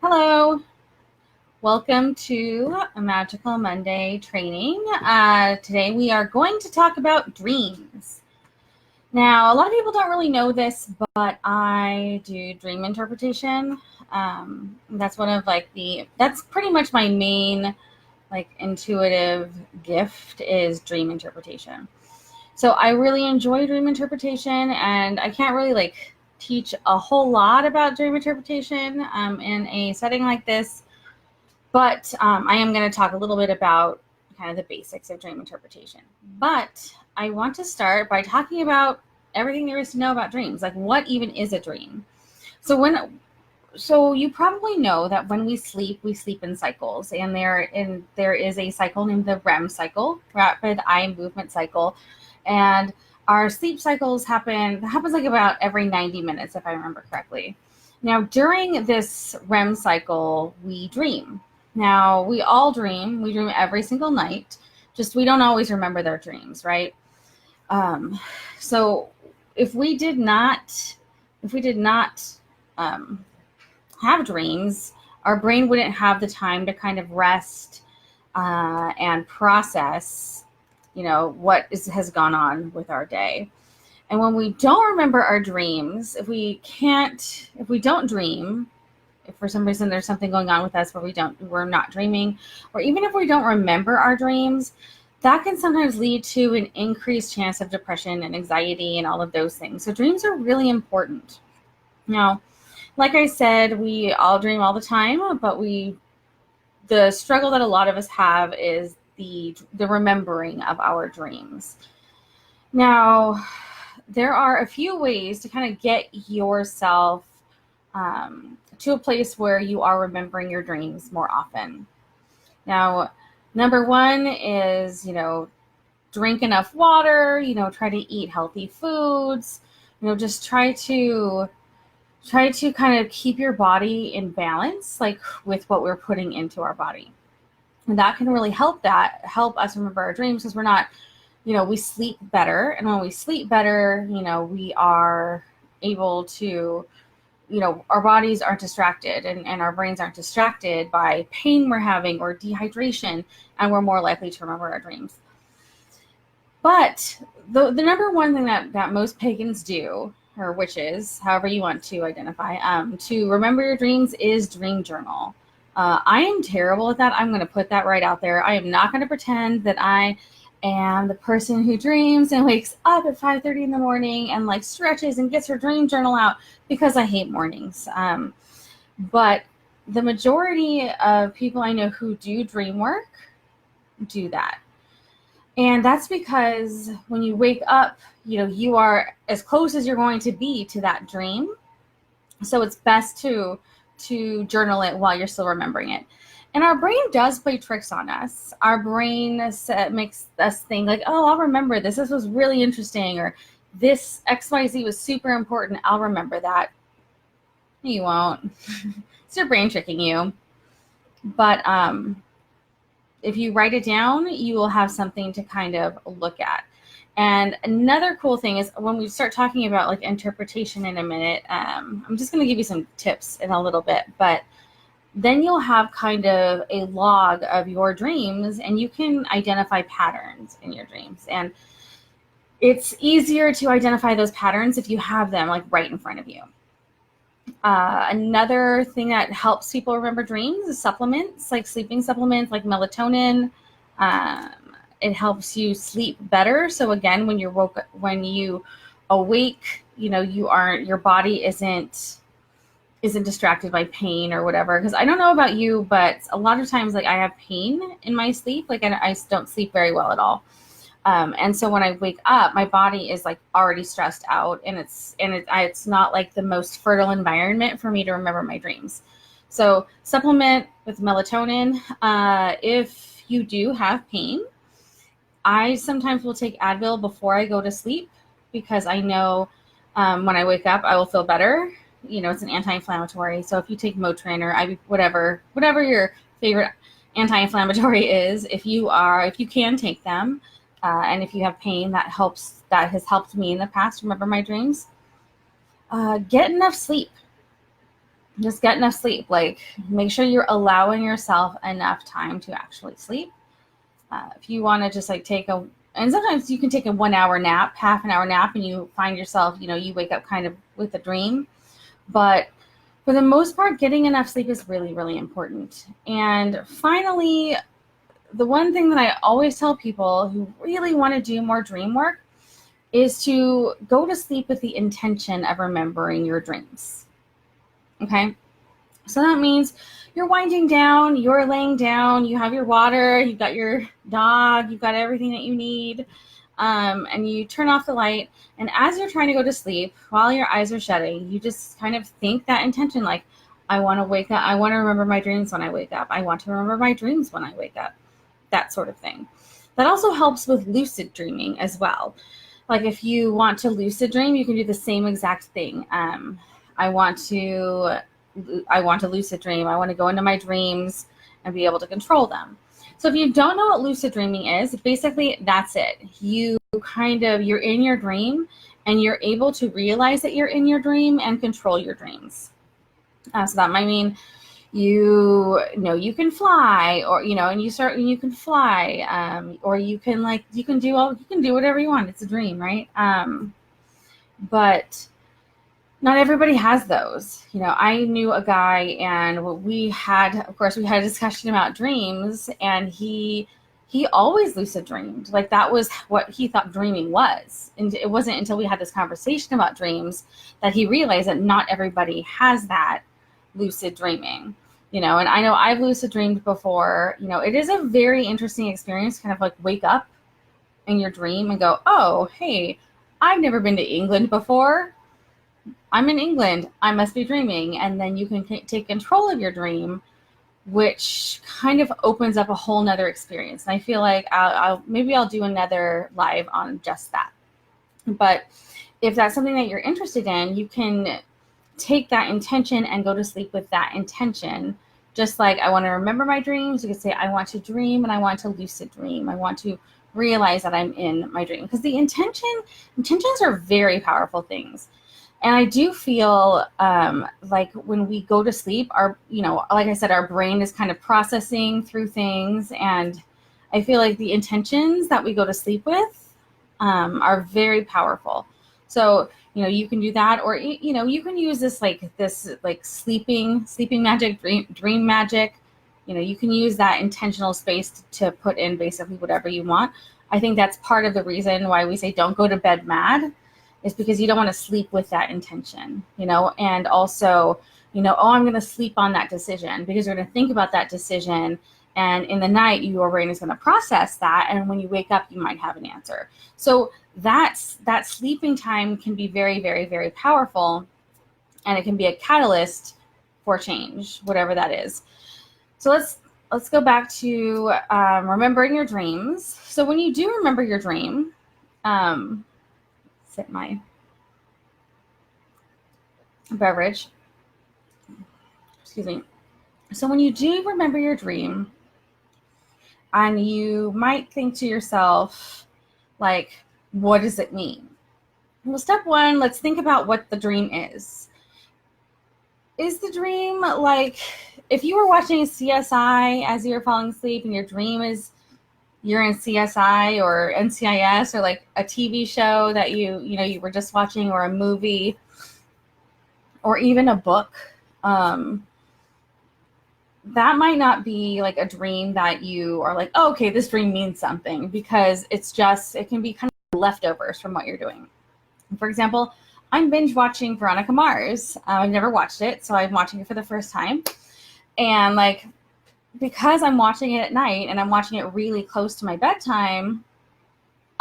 Hello, welcome to a Magical Monday training. Today we are going to talk about dreams. Now, a lot of people don't really know this, but I do dream interpretation. That's that's pretty much my main intuitive gift is dream interpretation. So I really enjoy dream interpretation, and I can't really teach a whole lot about dream interpretation in a setting like this. But I am going to talk a little bit about kind of the basics of dream interpretation. But I want to start by talking about everything there is to know about dreams. Like, what even is a dream? So you probably know that when we sleep in cycles, and there is a cycle named the REM cycle, rapid eye movement cycle, and our sleep cycles happens like about every 90 minutes, if I remember correctly. Now, during this REM cycle, we dream. Now, we all dream. We dream every single night. Just we don't always remember their dreams, right? So if we did not have dreams, our brain wouldn't have the time to kind of rest and process, has gone on with our day. And when we don't remember our dreams, if we don't dream, if for some reason there's something going on with us where we're not dreaming, or even if we don't remember our dreams, that can sometimes lead to an increased chance of depression and anxiety and all of those things. So dreams are really important. Now, like I said, we all dream all the time, but the struggle that a lot of us have is the remembering of our dreams. Now, there are a few ways to kind of get yourself to a place where you are remembering your dreams more often. Now, number one is, drink enough water, try to eat healthy foods, just try to kind of keep your body in balance, like with what we're putting into our body. And that can really help us remember our dreams, because we're not, we sleep better. And when we sleep better, we are able to, our bodies aren't distracted and our brains aren't distracted by pain we're having or dehydration, and we're more likely to remember our dreams. But the number one thing that most pagans do, or witches, however you want to identify, to remember your dreams is dream journal. I am terrible at that. I'm going to put that right out there. I am not going to pretend that I am the person who dreams and wakes up at 5:30 in the morning and stretches and gets her dream journal out, because I hate mornings. But the majority of people I know who do dream work do that. And that's because when you wake up, you are as close as you're going to be to that dream. So it's best to journal it while you're still remembering it. And our brain does play tricks on us. Our brain makes us think like, oh, I'll remember this. This was really interesting. Or this XYZ was super important. I'll remember that. You won't. It's your brain tricking you. But if you write it down, you will have something to kind of look at. And another cool thing is when we start talking about interpretation in a minute, I'm just going to give you some tips in a little bit, but then you'll have kind of a log of your dreams, and you can identify patterns in your dreams. And it's easier to identify those patterns if you have them right in front of you. Another thing that helps people remember dreams is supplements, like sleeping supplements, like melatonin. It helps you sleep better. So again, when you awake, your body isn't distracted by pain or whatever. Because I don't know about you, but a lot of times I have pain in my sleep. I don't sleep very well at all. And so when I wake up, my body is already stressed out, and it's not the most fertile environment for me to remember my dreams. So supplement with melatonin. If you do have pain, I sometimes will take Advil before I go to sleep, because I know when I wake up, I will feel better. It's an anti-inflammatory. So if you take Motrin or whatever your favorite anti-inflammatory is, if you can take them, and if you have pain, that has helped me in the past remember my dreams. Get enough sleep. just get enough sleep. Like, make sure you're allowing yourself enough time to actually sleep. If you want to just like and sometimes you can take a 1 hour nap, half an hour nap, and you find yourself, you wake up kind of with a dream. But for the most part, getting enough sleep is really, really important. And finally, the one thing that I always tell people who really want to do more dream work is to go to sleep with the intention of remembering your dreams. Okay? So that means you're winding down, you're laying down, you have your water, you've got your dog, you've got everything that you need, and you turn off the light. And as you're trying to go to sleep, while your eyes are shutting, you just kind of think that intention, like, I want to wake up. I want to remember my dreams when I wake up. I want to remember my dreams when I wake up. That sort of thing. That also helps with lucid dreaming as well. Like, if you want to lucid dream, you can do the same exact thing. I want to lucid dream. I want to go into my dreams and be able to control them. So if you don't know what lucid dreaming is, basically that's it. You're in your dream and you're able to realize that you're in your dream and control your dreams. So that might mean you can fly, or and you can fly, or you can do whatever you want. It's a dream, right? But not everybody has those. I knew a guy, and we had a discussion about dreams, and he always lucid dreamed. Like, that was what he thought dreaming was. And it wasn't until we had this conversation about dreams that he realized that not everybody has that lucid dreaming. And I know I've lucid dreamed before. It is a very interesting experience, kind of like wake up in your dream and go, oh, hey, I've never been to England before. I'm in England. I must be dreaming. And then you can take control of your dream, which kind of opens up a whole nother experience. And I feel like I'll do another live on just that. But if that's something that you're interested in, you can take that intention and go to sleep with that intention. Just like, I want to remember my dreams, you could say, I want to dream and I want to lucid dream. I want to realize that I'm in my dream. Because the intentions are very powerful things. And I do feel like when we go to sleep, like I said, our brain is kind of processing through things. And I feel like the intentions that we go to sleep with are very powerful. So, you can do that, or, you can use this sleeping magic, dream magic. You can use that intentional space to put in basically whatever you want. I think that's part of the reason why we say don't go to bed mad, is because you don't want to sleep with that intention, and also, I'm going to sleep on that decision, because you're going to think about that decision. And in the night, your brain is going to process that. And when you wake up, you might have an answer. So that sleeping time can be very, very, very powerful. And it can be a catalyst for change, whatever that is. So let's go back to remembering your dreams. So when you do remember your dream, sip my beverage. Excuse me. So when you do remember your dream, and you might think to yourself, like, what does it mean? Well, step one, let's think about what the dream is. Is the dream like, if you were watching CSI as you were falling asleep and your dream is you're in CSI or NCIS, or like a TV show that you were just watching, or a movie, or even a book, that might not be like a dream that you are like, oh, okay, this dream means something, because it can be kind of leftovers from what you're doing. For example, I'm binge watching Veronica Mars. I've never watched it, so I'm watching it for the first time. And because I'm watching it at night and I'm watching it really close to my bedtime,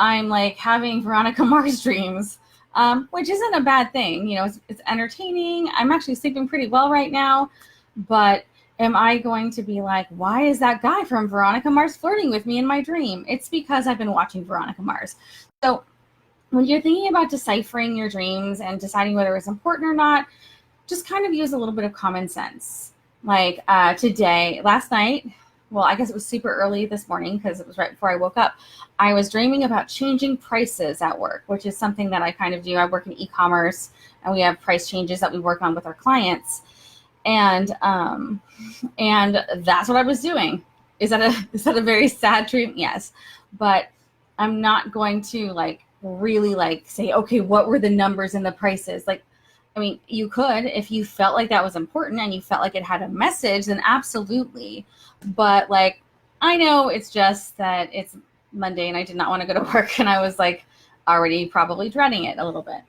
I'm like having Veronica Mars dreams, which isn't a bad thing. It's entertaining. I'm actually sleeping pretty well right now, but am I going to be like, why is that guy from Veronica Mars flirting with me in my dream? It's because I've been watching Veronica Mars. So when you're thinking about deciphering your dreams and deciding whether it's important or not, just kind of use a little bit of common sense. Like last night, well, I guess it was super early this morning because it was right before I woke up, I was dreaming about changing prices at work, which is something that I kind of do. I work in e-commerce, and we have price changes that we work on with our clients. And that's what I was doing. Is that a very sad dream? Yes, but I'm not going to like really like say, okay, what were the numbers and the prices? Like, I mean, you could if you felt like that was important and you felt like it had a message, then absolutely. But like, I know it's just that it's Monday and I did not want to go to work, and I was like already probably dreading it a little bit.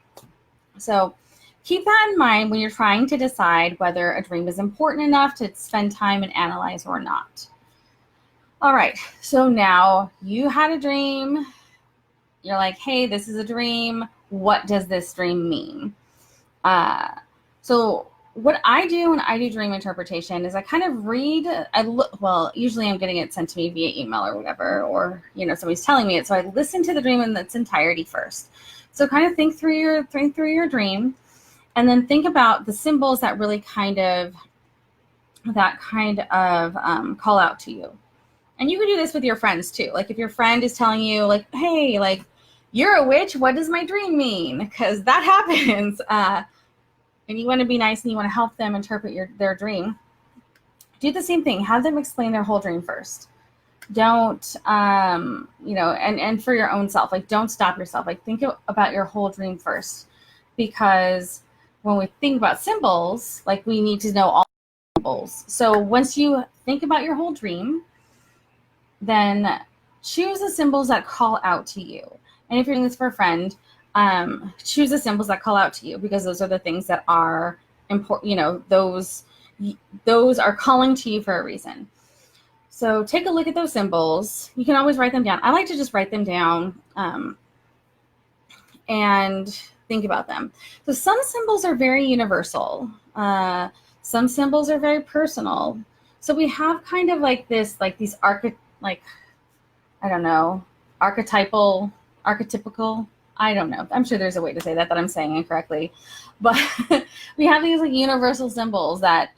So keep that in mind when you're trying to decide whether a dream is important enough to spend time and analyze or not. All right, so now you had a dream. You're like, hey, this is a dream. What does this dream mean? So what I do when I do dream interpretation is I kind of read, usually I'm getting it sent to me via email or whatever, or, somebody's telling me it. So I listen to the dream in its entirety first. So kind of think through your dream, and then think about the symbols that really kind of call out to you. And you can do this with your friends too. Like if your friend is telling you like, hey, like you're a witch, what does my dream mean? Because that happens. And you want to be nice and you want to help them interpret their dream. Do the same thing. Have them explain their whole dream first. Don't, and for your own self, like don't stop yourself. Like think about your whole dream first. Because when we think about symbols, like we need to know all symbols. So once you think about your whole dream, then choose the symbols that call out to you. And if you're doing this for a friend, choose the symbols that call out to you, because those are the things that are important. Those are calling to you for a reason. So take a look at those symbols. You can always write them down. I like to just write them down and think about them. So some symbols are very universal. Some symbols are very personal. So we have kind of like this, like these archetypical, I don't know. I'm sure there's a way to say that I'm saying incorrectly. But we have these like universal symbols that,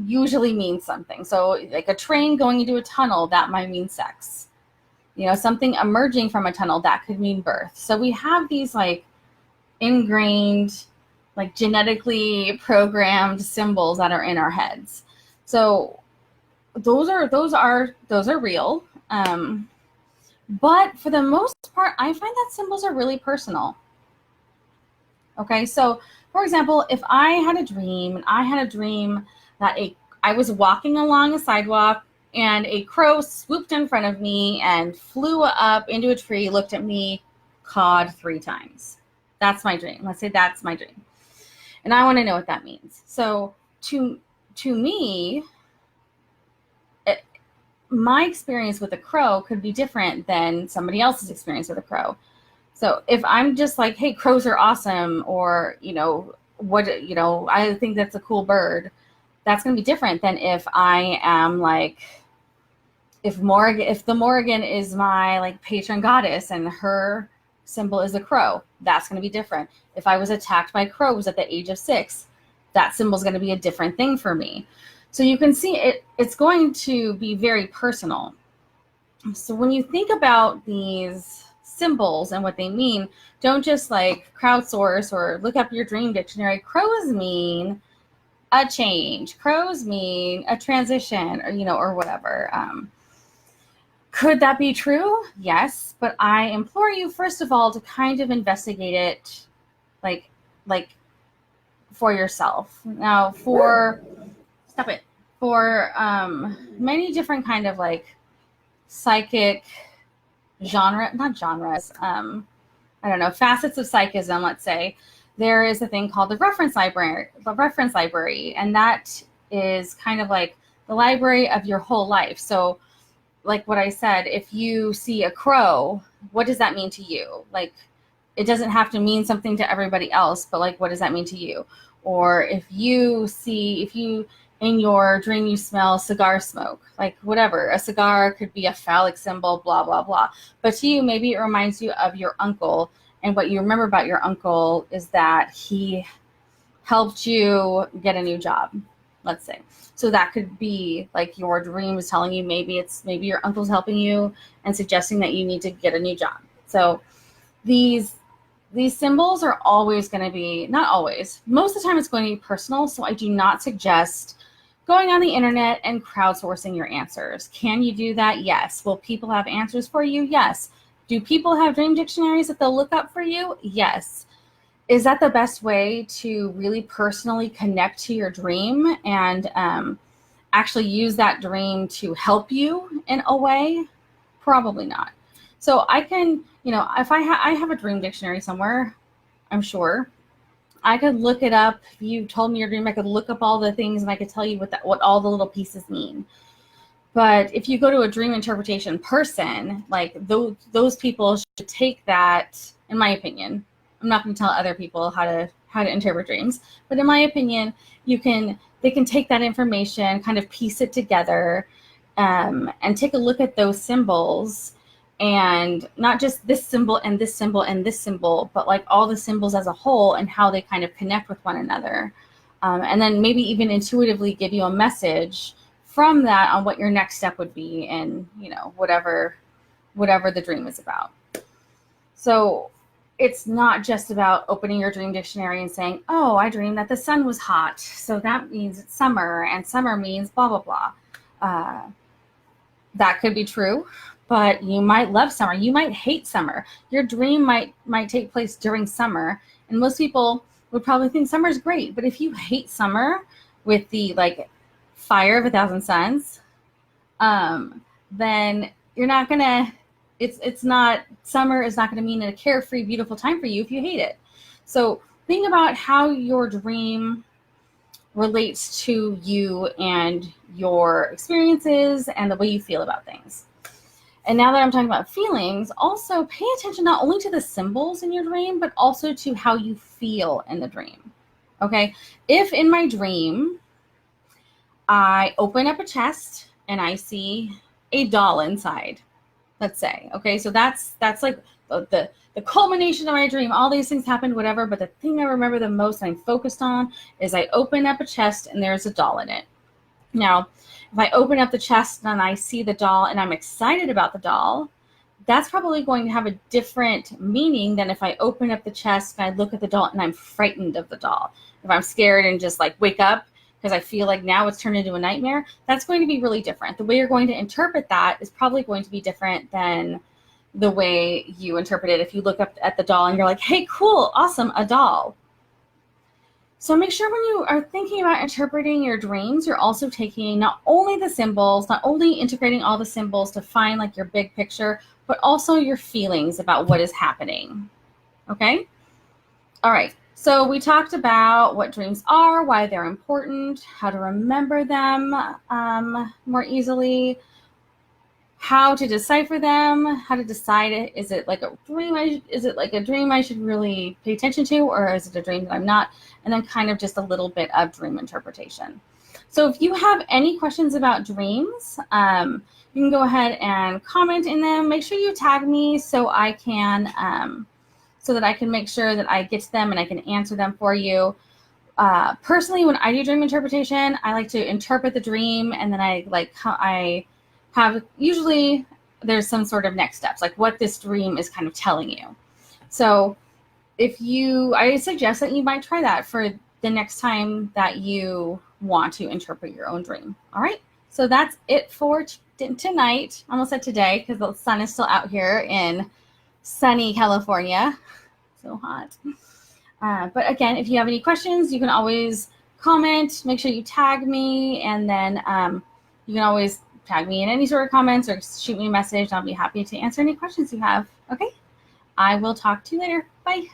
usually mean something. So like a train going into a tunnel, that might mean sex. Something emerging from a tunnel, that could mean birth. So we have these like ingrained, like genetically programmed symbols that are in our heads. So those are real. But for the most part, I find that symbols are really personal. Okay, so for example, if I had a dream that I was walking along a sidewalk and a crow swooped in front of me and flew up into a tree, looked at me, cawed 3 times. That's my dream. Let's say that's my dream. And I want to know what that means. So to me, my experience with a crow could be different than somebody else's experience with a crow. So if I'm just like, hey, crows are awesome, or, I think that's a cool bird, that's going to be different than if I am like, if the Morrigan is my like patron goddess and her symbol is a crow, that's going to be different. If I was attacked by crows at the age of 6, that symbol is going to be a different thing for me. So you can see it's going to be very personal. So when you think about these symbols and what they mean, don't just like crowdsource or look up your dream dictionary. Crows mean a change. Crows mean a transition, or whatever. Could that be true? Yes, but I implore you, first of all, to kind of investigate it like for yourself. Now, for many different kind of like psychic facets of psychism, let's say, there is a thing called the reference library, and that is kind of like the library of your whole life. So like what I said, if you see a crow, what does that mean to you? Like, it doesn't have to mean something to everybody else, but like, what does that mean to you? Or if you in your dream you smell cigar smoke, like whatever, a cigar could be a phallic symbol, blah, blah, blah. But to you, maybe it reminds you of your uncle. And what you remember about your uncle is that he helped you get a new job, let's say. So that could be like your dream is telling you, maybe your uncle's helping you and suggesting that you need to get a new job. So these these symbols are always going to be, not always, most of the time it's going to be personal. So I do not suggest going on the internet and crowdsourcing your answers. Can you do that? Yes. Will people have answers for you? Yes. Do people have dream dictionaries that they'll look up for you? Yes. Is that the best way to really personally connect to your dream and actually use that dream to help you in a way? Probably not. So I can, if I have a dream dictionary somewhere, I'm sure I could look it up. If you told me your dream, I could look up all the things and I could tell you what all the little pieces mean. But if you go to a dream interpretation person, like those people should take that, in my opinion. I'm not going to tell other people how to interpret dreams, but in my opinion, they can take that information, kind of piece it together, and take a look at those symbols, and not just this symbol and this symbol and this symbol, but like all the symbols as a whole and how they kind of connect with one another, and then maybe even intuitively give you a message from that on what your next step would be in, whatever the dream is about. So it's not just about opening your dream dictionary and saying, oh, I dreamed that the sun was hot, so that means it's summer, and summer means blah, blah, blah. That could be true, but you might love summer. You might hate summer. Your dream might take place during summer, and most people would probably think summer is great. But if you hate summer with the fire of 1,000 suns, then you're not gonna. Summer is not going to mean a carefree, beautiful time for you if you hate it. So think about how your dream relates to you and your experiences and the way you feel about things. And now that I'm talking about feelings, also pay attention not only to the symbols in your dream, but also to how you feel in the dream. Okay? If in my dream, I open up a chest and I see a doll inside, let's say, okay, so that's like the culmination of my dream. All these things happened, whatever, but the thing I remember the most I'm focused on is I open up a chest and there's a doll in it. Now, if I open up the chest and I see the doll and I'm excited about the doll, that's probably going to have a different meaning than if I open up the chest and I look at the doll and I'm frightened of the doll. If I'm scared and just wake up because I feel like now it's turned into a nightmare, that's going to be really different. The way you're going to interpret that is probably going to be different than the way you interpret it if you look up at the doll and you're like, hey, cool, awesome, a doll. So make sure when you are thinking about interpreting your dreams, you're also taking not only the symbols, not only integrating all the symbols to find your big picture, but also your feelings about what is happening. Okay? All right. So we talked about what dreams are, why they're important, how to remember them more easily, how to decipher them, how to decide is it like a dream? Is it like a dream I should really pay attention to, or is it a dream that I'm not? And then kind of just a little bit of dream interpretation. So if you have any questions about dreams, you can go ahead and comment in them. Make sure you tag me so I can. So that I can make sure that I get to them and I can answer them for you. Personally, when I do dream interpretation, I like to interpret the dream, and then I have, usually there's some sort of next steps, like what this dream is kind of telling you. So I suggest that you might try that for the next time that you want to interpret your own dream. All right, so that's it for tonight. I almost said today because the sun is still out here in sunny California. So hot. But again, if you have any questions, you can always comment. Make sure you tag me, and then you can always tag me in any sort of comments or shoot me a message. I'll be happy to answer any questions you have. Okay? I will talk to you later. Bye.